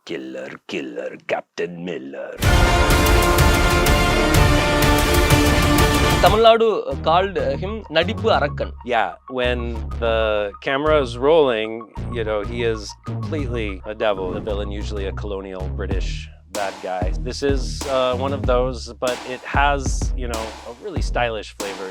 Killer, Captain Miller. Tamil Nadu called him Nadipu Arakkan. Yeah, when the camera is rolling, he is completely a devil. The villain, usually a colonial British bad guy. This is one of those, but it has, a really stylish flavor.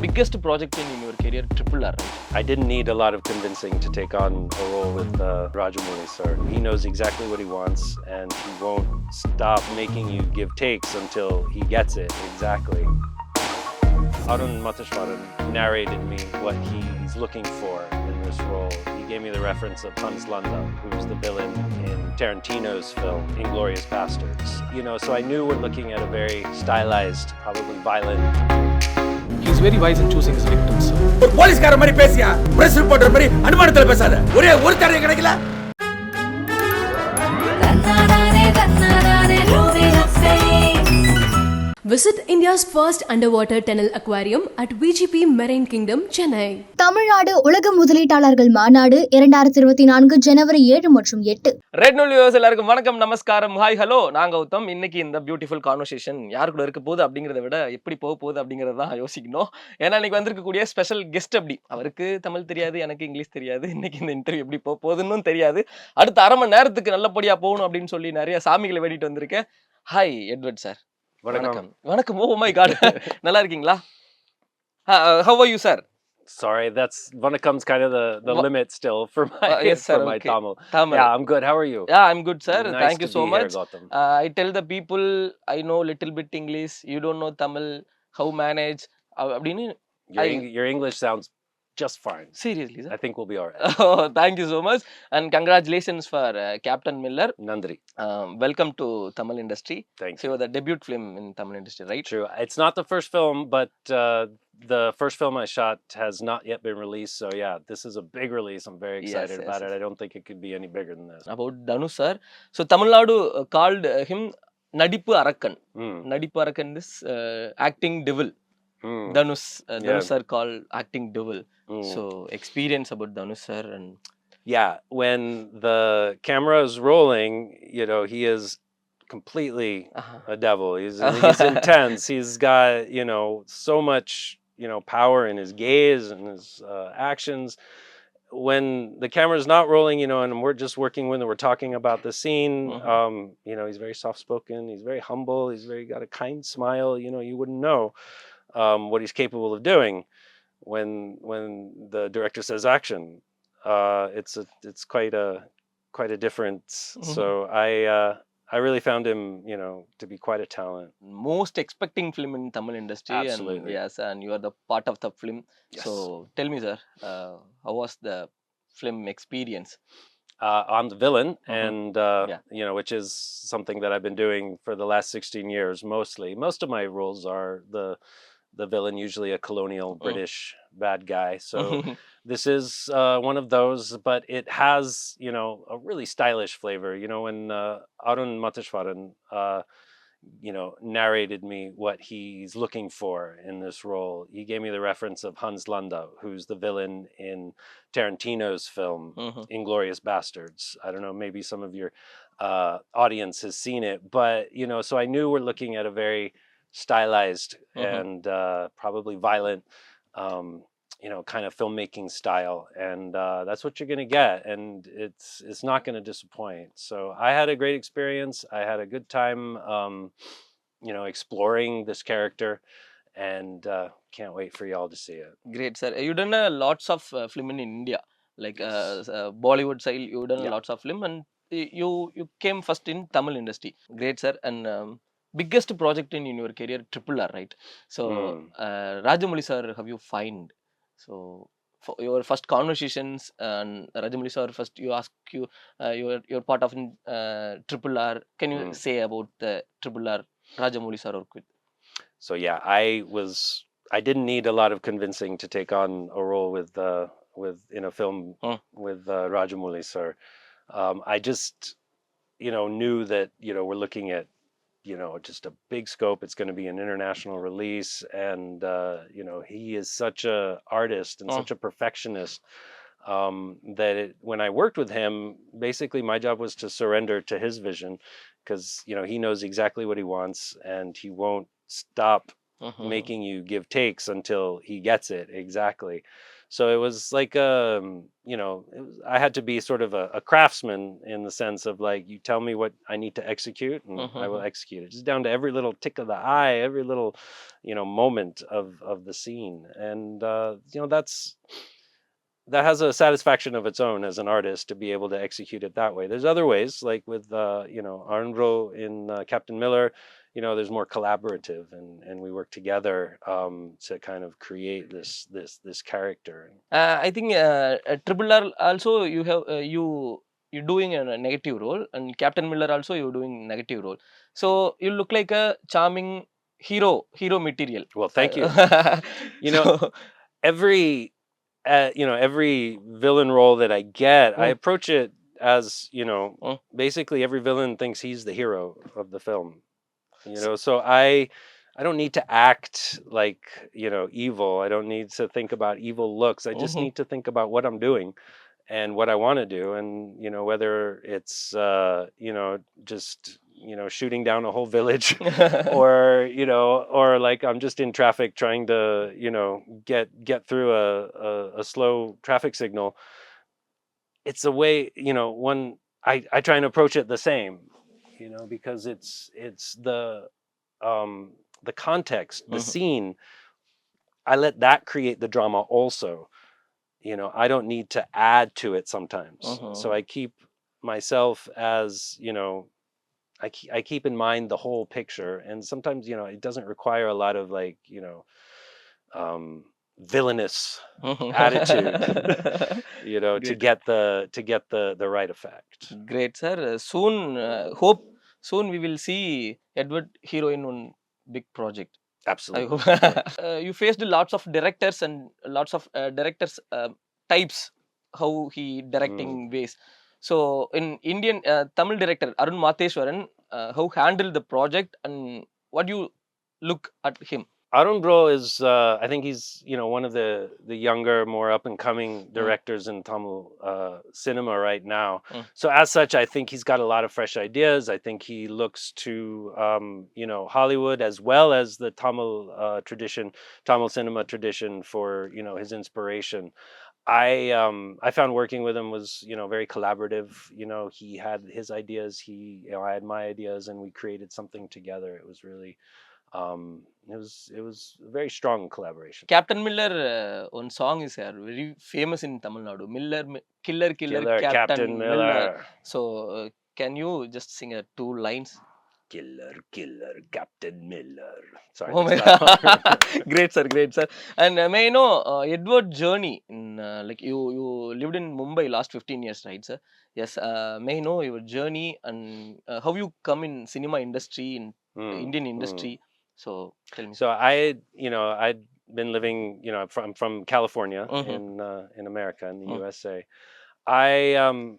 Biggest project in your career, Triple R, right? I didn't need a lot of convincing to take on a role with Rajamouli sir. He knows exactly what he wants, and he won't stop making you give takes until he gets it exactly. Arun Matashwaran narrated me what he's looking for in this role. He gave me the reference of Hans Landa, who's the villain in Tarantino's film Inglourious Basterds. So I knew we're looking at a very stylized, probably violent. He's very wise in choosing his victims. ஒரு போலீஸ்கார மாதிரி பேசியா, press reporter மாதிரி அனுமானத்துல பேசாத. ஒரே ஒரு தடவை கிடைக்கல. Visit India's first underwater tunnel aquarium at VGP Marine Kingdom, Chennai. Tamil Nadu உலக முதலீட்டாளர்கள் மாநாடு 2024 ஜனவரி 7 மற்றும் 8. Rednool viewers எல்லாருக்கும் வணக்கம், நமஸ்காரம், ஹாய், ஹலோ. நான் கௌதம். இன்னைக்கு இந்த பியூட்டிஃபுல் கான்வர்சேஷன் யாரு கூட இருக்க போகுது அப்படிங்கிறத விட எப்படி போக போகுது அப்படிங்கிறத தான் யோசிக்கணும். ஏன்னா இன்னைக்கு வந்திருக்கக்கூடிய ஸ்பெஷல் கெஸ்ட் அப்படி, அவருக்கு தமிழ் தெரியாது, எனக்கு இங்கிலீஷ் தெரியாது. இன்னைக்கு இந்த இன்டர்வியூ எப்படி போக போகுதுன்னு தெரியாது. அடுத்த அரை மணி நேரத்துக்கு நல்லபடியா போகணும் அப்படின்னு சொல்லி நிறைய சாமிகளை வேண்டிட்டு வந்திருக்கேன். Hi Edward sir. வணக்கம். வணக்கம். Oh my god. நல்லா இருக்கீங்களா? How are you, sir? Sorry, that's Vanakam's kind of the limit still for my yes, sir, for my okay. Tamil. Tamil. Yeah, I'm good. How are you? Yeah, I'm good, sir. Nice Thank you to so be much. Here, Gautam. I tell the people I know little bit English, you don't know Tamil, how manage அப்படின்னு. Your English sounds just fine. Seriously, sir? I think we'll be all right. Oh, thank you so much, and congratulations for Captain Miller. Nandri. Welcome to Tamil industry. Thanks. So the debut film in Tamil industry, right? True. It's not the first film, but the first film I shot has not yet been released. So yeah, this is a big release. I'm very excited about it. I don't think it could be any bigger than this. About Dhanush sir. So Tamil Nadu called him Nadipu Arakkan. Nadipu Arakkan is acting devil. Dhanush sir called acting devil. So experience about Dhanush sir. And yeah, when the camera is rolling, he is completely a devil. He's intense. He's got so much power in his gaze and his actions. When the camera is not rolling, and we're just working when we're talking about the scene, he's very soft spoken. He's very humble. He's got a kind smile. You wouldn't know what he's capable of doing when the director says action. It's quite a difference. So I really found him to be quite a talent. Most expecting film in Tamil industry. Absolutely. And yes, and you are the part of the film. Yes. So tell me, sir, how was the film experience? I'm the villain, and which is something that I've been doing for the last 16 years mostly. Most of my roles are the villain, usually a colonial British bad guy. So this is one of those, but it has a really stylish flavor. When Arun Matashwaran narrated me what he's looking for in this role, he gave me the reference of Hans Landa, who's the villain in Tarantino's film Inglourious Basterds. I don't know, maybe some of your audience has seen it, but so I knew we're looking at a very stylized and probably violent kind of filmmaking style, and that's what you're going to get, and it's not going to disappoint. So I had a great experience. I had a good time exploring this character, and can't wait for y'all to see it. Great, sir. You done lots of film in India, like Bollywood style. You done lots of film, and you came first in Tamil industry. Great, sir. And biggest project in your career, Triple R, right? So Rajamouli sir, have you find? So for your first conversations, and Rajamouli sir first you're part of Triple R. Can you say about the Triple R Rajamouli sir work with? So yeah, I didn't need a lot of convincing to take on a role with in a film with Rajamouli sir. I just knew that we're looking at just a big scope. It's going to be an international release, and he is such a artist and such a perfectionist when I worked with him, basically my job was to surrender to his vision, because he knows exactly what he wants, and he won't stop making you give takes until he gets it exactly. So it was like I had to be sort of a craftsman, in the sense of, like, you tell me what I need to execute and I will execute it, just down to every little tick of the eye, every little moment of the scene. And that has a satisfaction of its own as an artist, to be able to execute it that way. There's other ways, like with Arnro in Captain Miller. There's more collaborative, and we work together to kind of create this character. I think Triple R also you're doing a negative role, and Captain Miller also you're doing negative role. So you look like a charming hero material. Well, thank you. So, every every villain role that I get, I Mm. approach it as Mm. basically every villain thinks he's the hero of the film. So I don't need to act like evil. I don't need to think about evil looks. I just need to think about what I'm doing and what I want to do, and whether it's just shooting down a whole village, or like I'm just in traffic trying to get through a slow traffic signal. It's a way, one I try and approach it the same, because it's the context, the scene. I let that create the drama also. I don't need to add to it sometimes. So I keep myself as, I keep in mind the whole picture. And sometimes, it doesn't require a lot of, like, villainous attitude, to Great. get the right effect. Great, sir. Hope soon we will see Edward hero in one big project. I Absolutely. hope. You faced lots of directors and lots of directors types, how he directing ways. So in Indian Tamil director Arun Matheswaran, how handled the project, and what you look at him? Arun Bro is, I think he's, one of the younger, more up and coming directors in Tamil cinema right now. So as such, I think he's got a lot of fresh ideas. I think he looks to, Hollywood as well as the Tamil tradition, Tamil cinema tradition for, his inspiration. I found working with him was, very collaborative. He had his ideas, I had my ideas, and we created something together. It was really, it was a very strong collaboration. Captain Miller, one song is very famous in Tamil Nadu. Killer, Killer Captain Miller. Miller. So can you just sing two lines? Killer Captain Miller. Sorry. Oh my God. Great, sir. Great, sir. And may I know Edward journey in like you lived in Mumbai last 15 years, right, sir? Yes. May I know your journey and how you come in cinema industry, in Indian industry? So tell me. So I'd been living, from California in America, in the USA. I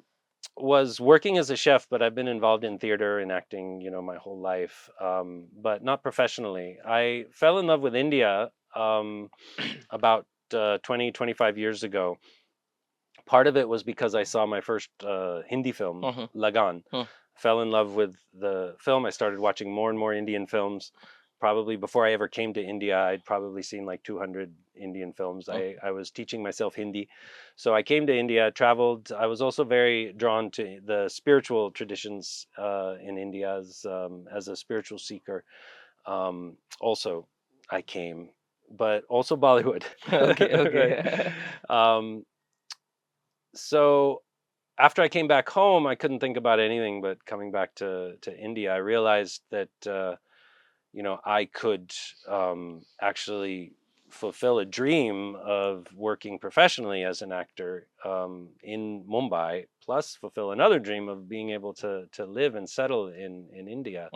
was working as a chef, but I've been involved in theater and acting, my whole life, but not professionally. I fell in love with India about 20, 25 years ago. Part of it was because I saw my first Hindi film, Lagan. Fell in love with the film. I started watching more and more Indian films. Probably before I ever came to India, I'd probably seen like 200 Indian films. I was teaching myself Hindi. So I came to India, traveled. I was also very drawn to the spiritual traditions in India as a spiritual seeker. Also, I came, but also Bollywood. Okay. Right? So after I came back home, I couldn't think about anything but coming back to India. I realized that I could actually fulfill a dream of working professionally as an actor in Mumbai, plus fulfill another dream of being able to live and settle in India.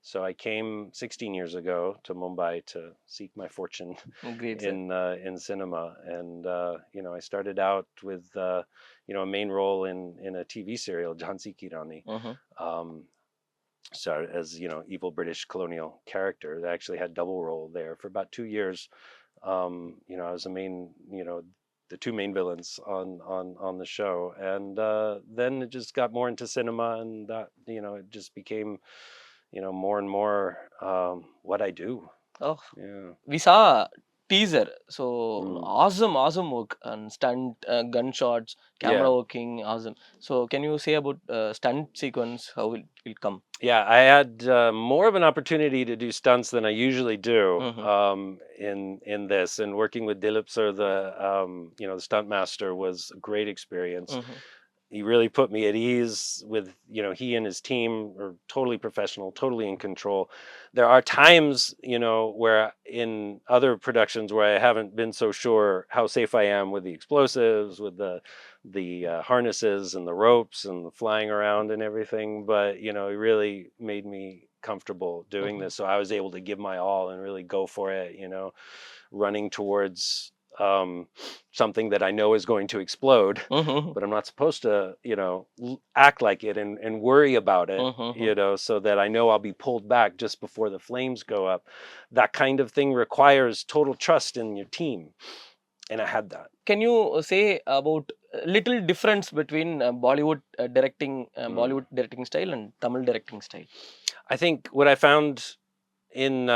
So I came 16 years ago to Mumbai to seek my fortune Great, in cinema, and I started out with a main role in a TV serial, Jhansi Ki Rani. Started as evil British colonial character. That actually had double role there for about 2 years. I was the the two main villains on the show, and then it just got more into cinema, and that it just became more and more what I do. Oh, Yeah. we saw teaser. So Mm. awesome work and stunt, gunshots, camera Yeah. working, awesome. So can you say about stunt sequence, how it will come? Yeah, I had more of an opportunity to do stunts than I usually do Mhm. in this, and working with Dilip sir, the stunt master, was a great experience. Mhm. He really put me at ease with, he and his team are totally professional, totally in control. There are times, where in other productions where I haven't been so sure how safe I am with the explosives, with the harnesses and the ropes and the flying around and everything. But, it really made me comfortable doing Mhm. this. So I was able to give my all and really go for it, running towards um, something that I know is going to explode, Mhm. but I'm not supposed to, act like it and worry about it, Mhm. so that I know I'll be pulled back just before the flames go up. That kind of thing requires total trust in your team. And I had that. Can you say about a little difference between Mm. Bollywood directing style and Tamil directing style? I think what I found in,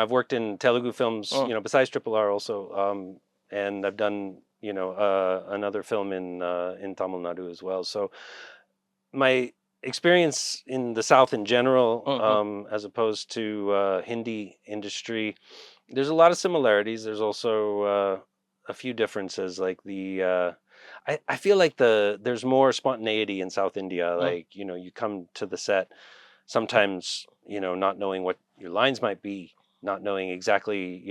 I've worked in Telugu films, Mm. besides Triple R also, and I've done, another film in Tamil Nadu as well. So my experience in the South in general, Mhm. as opposed to Hindi industry, there's a lot of similarities. There's also a few differences. Like I feel like there's more spontaneity in South India. Mm. Like you come to the set sometimes, not knowing what your lines might be, not knowing exactly,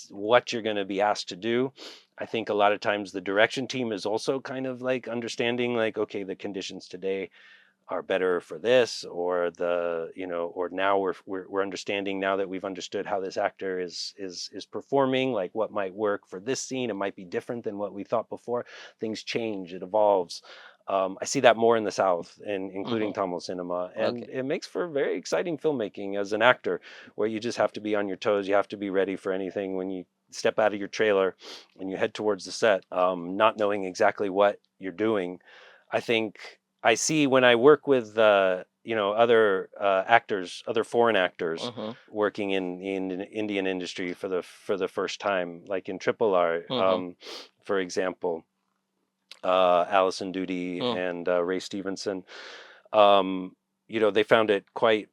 what you're going to be asked to do. I think a lot of times the direction team is also kind of like understanding, like, okay, the conditions today are better for this, or or now we're understanding, now that we've understood how this actor is performing, like what might work for this scene. It might be different than what we thought before. Things change, it evolves. I see that more in the South, and including Mhm. Tamil cinema, and Okay. it makes for very exciting filmmaking as an actor, where you just have to be on your toes. You have to be ready for anything when you step out of your trailer and you head towards the set, not knowing exactly what you're doing. I think I see when I work with other actors, other foreign actors, Mhm. working in the Indian industry for the first time, like in Triple R, Mhm. for example, Allison Duty Mm. and Ray Stevenson. They found it quite.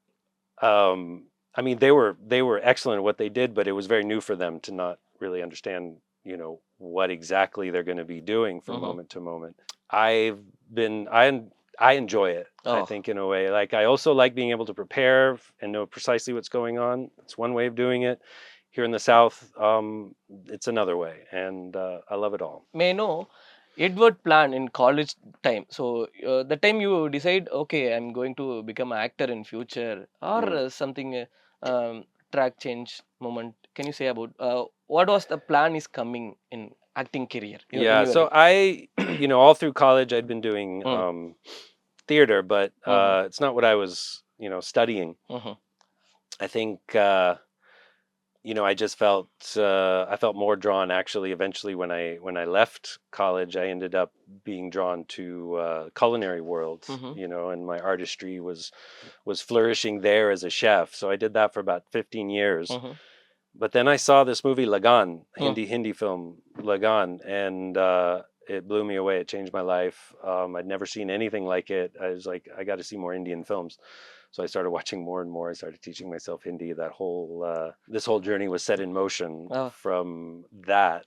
Um, I mean, they were excellent at what they did, but it was very new for them to not really understand, what exactly they're going to be doing from Mhm. moment to moment. I've been I enjoy it. I Oh. think, in a way. Like, I also like being able to prepare and know precisely what's going on. It's one way of doing it. Here in the South, it's another way, and I love it all. May I know Edward plan in college time? So the time you decide, okay, I'm going to become an actor in future, or Mm. something, track change moment. Can you say about what was the plan is coming in acting career in Yeah, your so I, all through college, I'd been doing mm. theater, but Mhm. it's not what I was, studying. Mhm. I think, I felt more drawn, actually. Eventually, when I left college, I ended up being drawn to culinary world, Mhm. and my artistry was flourishing there as a chef. So I did that for about 15 years. Mhm. But then I saw this movie Lagan, Mm. Hindi film Lagan, and it blew me away. It changed my life. I'd never seen anything like it. I was like, I got to see more Indian films. So I started watching more and more. I started teaching myself Hindi. This whole journey was set in motion Oh. from that.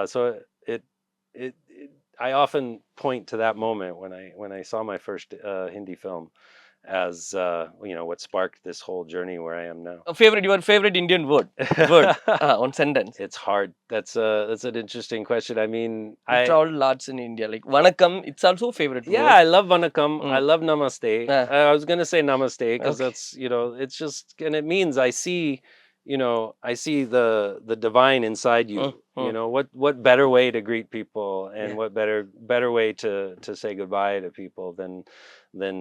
So it I often point to that moment when I saw my first Hindi film as what sparked this whole journey where I am now. Your favorite Indian word, one sentence. It's hard. That's an interesting question. I mean, You traveled lots in India. Like Vanakkam, it's also favorite yeah, word. I love Vanakkam. I Mm. love Namaste. Ah, I was gonna say Namaste because okay. that's, it's just, and it means I see the divine inside Mm. you. Mm. What better way to greet people, and Yeah. what better way to say goodbye to people than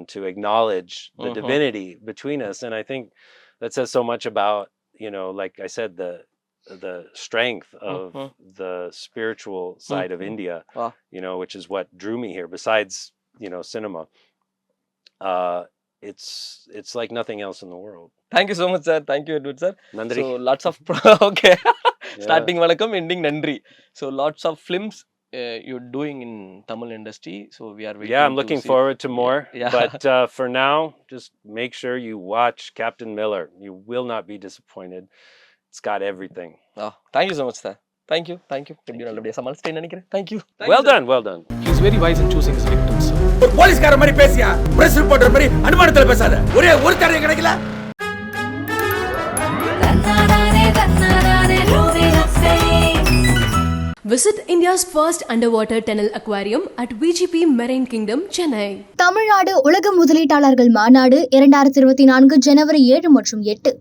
to acknowledge the Mhm. divinity between us. And I think that says so much about, like I said, the strength of the spiritual side of India, Wow. you know, which is what drew me here. Besides, you know, cinema, it's like nothing else in the world. Thank you so much, sir. Thank you, Edward, sir. Nandri. So lots of okay. Yeah. Starting vanakkam, ending nandri. So lots of films you're doing in Tamil industry. So we are waiting. Yeah, I'm looking see. forward to more. Yeah. But for now, just make sure you watch Captain Miller. You will not be disappointed. It's got everything. Oh, thank you so much, sir. Thank you. எப்படி நல்லபடியா சமாளிச்சிட்டேன்னு நினைக்கிறேன். Thank you. Well done, well done. He's very wise in choosing his victims. ஒரு போலீஸ்கார மாதிரி பேசியா, press reporter மாதிரி அனுமானத்துல பேசாத. ஒரே ஒரு தடவை கிடைக்கல. Visit India's first underwater tunnel aquarium at VGP Marine Kingdom, Chennai. Tamil Nadu உலக முதலீட்டாளர்கள் மாநாடு 2024 ஜனவரி 7 மற்றும் 8.